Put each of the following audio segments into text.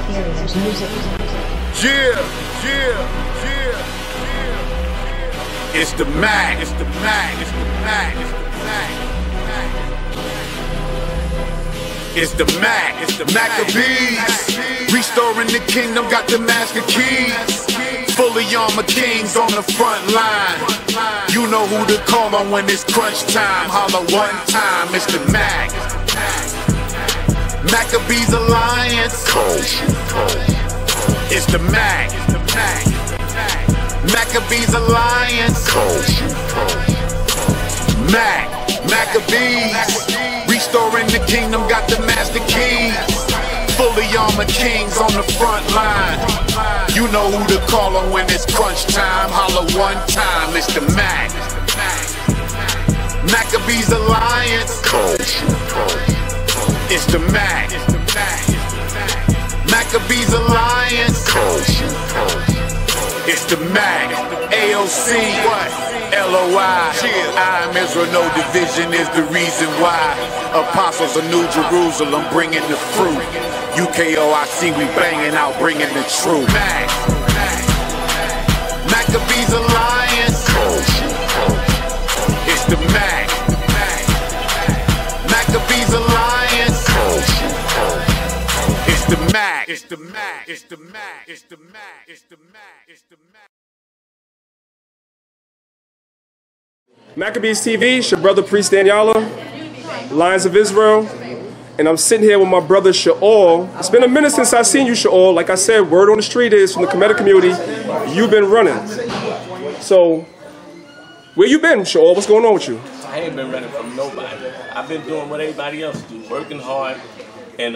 Inferior's music. Yeah. It's the Mac. It's the Mac. It's the Mac. It's the Mac. It's the Mac. It's the Maccabees. Restoring the kingdom, got the master keys. Fully armored kings on the front line. You know who to call on when it's crunch time. Holla one time. It's the Mac. Maccabees Alliance. It's the Mac. Maccabees Alliance. Mac. Maccabees. Restoring the kingdom, got the master keys. Fully armored kings on the front line. You know who to call on when it's crunch time. Holla one time. It's the Mac. Maccabees Alliance. It's the Mac. Maccabees Alliance. It's the Mac. AOC. What? LOI. I'm Israel, no division is the reason why. Apostles of New Jerusalem bringing the fruit. UKOIC, we banging out, bringing the truth. Mac. Maccabees Alliance. It's the Mac. Maccabees Alliance. It's the Mac. It's the Mac. It's the Mac. It's the Mac. It's the Mac. It's the Mac. Maccabees TV, it's your brother Priest Daniela, Lions of Israel, and I'm sitting here with my brother Shaal. It's been a minute since I've seen you, Shaal. Like I said, word on the street is from the Kemetic community, you've been running. So, where you been, Shaal? What's going on with you? I ain't been running from nobody. I've been doing what everybody else do, working hard and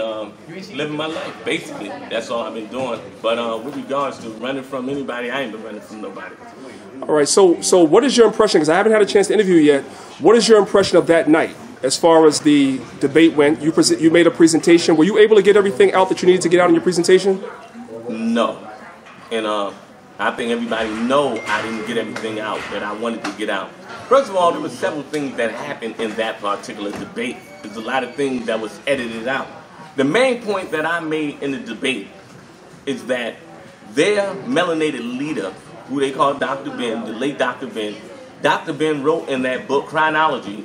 living my life. Basically, that's all I've been doing. But with regards to running from anybody, I ain't been running from nobody. All right, so what is your impression, because I haven't had a chance to interview you yet, what is your impression of that night as far as the debate went? You made a presentation. Were you able to get everything out that you needed to get out in your presentation? No. And I think everybody know I didn't get everything out that I wanted to get out. First of all, there were several things that happened in that particular debate. There's a lot of things that was edited out. The main point that I made in the debate is that their melanated leader, who they call Dr. Ben, the late Dr. Ben. Dr. Ben wrote in that book, Chronology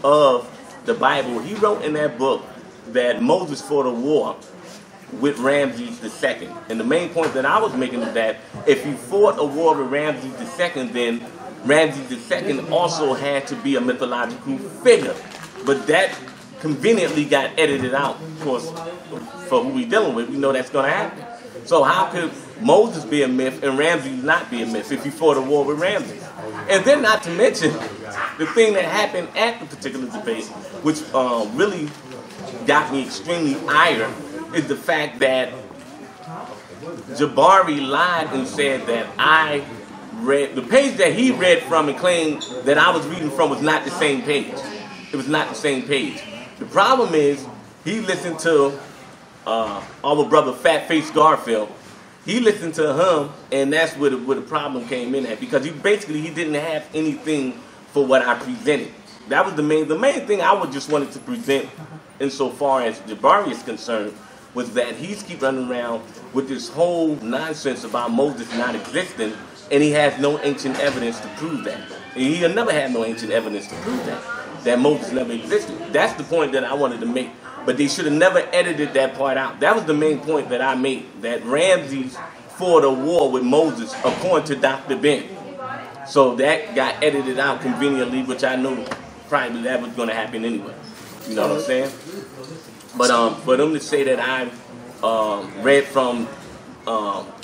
of the Bible, he wrote in that book that Moses fought a war with Ramses II. And the main point that I was making is that if you fought a war with Ramses II, then Ramses II also had to be a mythological figure. But that conveniently got edited out, of course, for who we're dealing with. We know that's going to happen. So how could Moses be a myth and Ramses not be a myth if you fought a war with Ramses? And then not to mention the thing that happened at the particular debate, which really got me extremely iron, is the fact that Jabari lied and said that I read, the page that he read from and claimed that I was reading from was not the same page. It was not the same page. The problem is he listened to our brother Fat Face Garfield. He listened to him, and that's where the problem came in at, because he didn't have anything for what I presented. That was the main thing I would just wanted to present insofar as Jabari is concerned, was that he's keep running around with this whole nonsense about Moses not existing, and he has no ancient evidence to prove that. And he never had no ancient evidence to prove that Moses never existed. That's the point that I wanted to make. But they should have never edited that part out. That was the main point that I made, that Ramses fought a war with Moses, according to Dr. Ben. So that got edited out conveniently, which I knew probably that was going to happen anyway. You know what I'm saying? But for them to say that I read from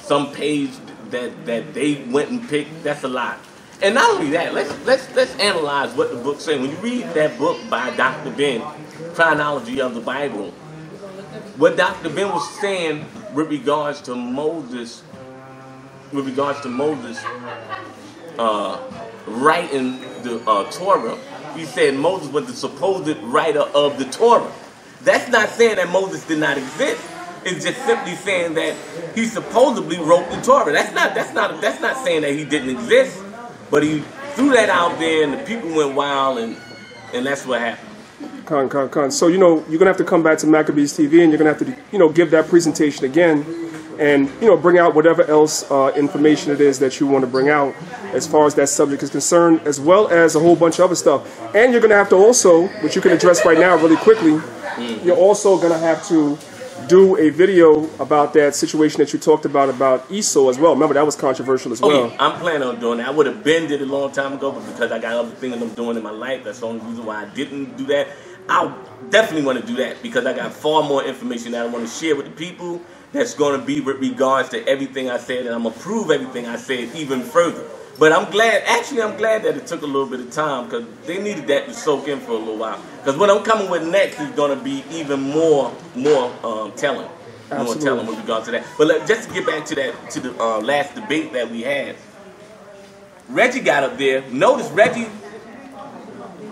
some page that they went and picked, that's a lie. And not only that, let's analyze what the book says. When you read that book by Dr. Ben, Chronology of the Bible, what Dr. Ben was saying with regards to Moses, writing the Torah, he said Moses was the supposed writer of the Torah. That's not saying that Moses did not exist. It's just simply saying that he supposedly wrote the Torah. That's not saying that he didn't exist. But he threw that out there, and the people went wild, and that's what happened. So, you know, you're going to have to come back to Maccabees TV and you're going to have to, you know, give that presentation again and, you know, bring out whatever else information it is that you want to bring out as far as that subject is concerned, as well as a whole bunch of other stuff. And you're going to have to also, which you can address right now really quickly, you're also going to have to do a video about that situation that you talked about Esau as well. Remember, that was controversial as well. Oh, yeah. I'm planning on doing that. I would have been did it a long time ago, but because I got other things I'm doing in my life, that's the only reason why I didn't do that. I definitely want to do that because I got far more information that I want to share with the people that's going to be with regards to everything I said, and I'm going to prove everything I said even further. But I'm glad that it took a little bit of time because they needed that to soak in for a little while. Because what I'm coming with next is going to be even more telling. More telling with regards to that. But just to get back to the last debate that we had, Reggie got up there. Notice Reggie,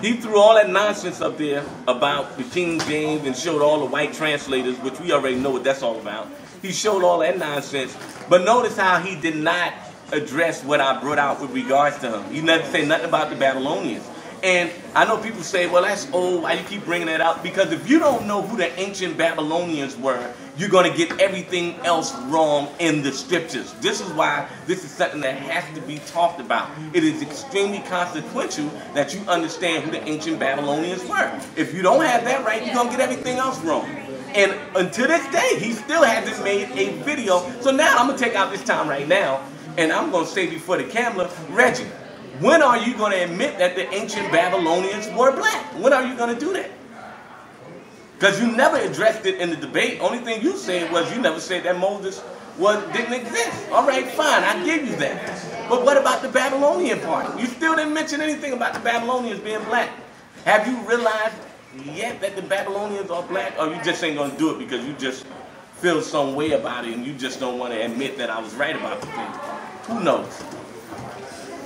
he threw all that nonsense up there about the King James and showed all the white translators, which we already know what that's all about. He showed all that nonsense. But notice how he did not address what I brought out with regards to him. He never said nothing about the Babylonians. And I know people say, well, that's old. Why you keep bringing that out? Because if you don't know who the ancient Babylonians were, you're going to get everything else wrong in the scriptures. This is why this is something that has to be talked about. It is extremely consequential that you understand who the ancient Babylonians were. If you don't have that right, you're going to get everything else wrong. And until this day, he still hasn't made a video. So now I'm going to take out this time right now, and I'm going to say before the camera, Reggie, when are you going to admit that the ancient Babylonians were black? When are you going to do that? Because you never addressed it in the debate. Only thing you said was you never said that Moses didn't exist. All right, fine, I give you that. But what about the Babylonian part? You still didn't mention anything about the Babylonians being black. Have you realized yet that the Babylonians are black? Or you just ain't going to do it because you just feel some way about it and you just don't want to admit that I was right about the thing? Who knows?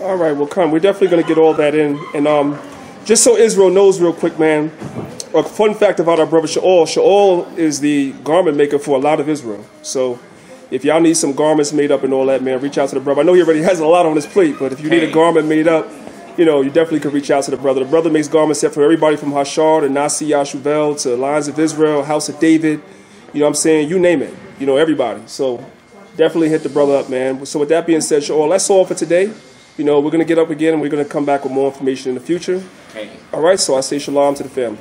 All right, well, come. We're definitely going to get all that in. And just so Israel knows real quick, man, a fun fact about our brother Shaal. Shaal is the garment maker for a lot of Israel. So if y'all need some garments made up and all that, man, reach out to the brother. I know he already has a lot on his plate, but if you need a garment made up, you know, you definitely could reach out to the brother. The brother makes garments set for everybody from Shaal to Nasi Yashuvel to Lions of Israel, House of David. You know what I'm saying? You name it. You know, everybody. So definitely hit the brother up, man. So with that being said, Shaal, that's all for today. You know, we're going to get up again and we're going to come back with more information in the future. All right, so I say shalom to the family.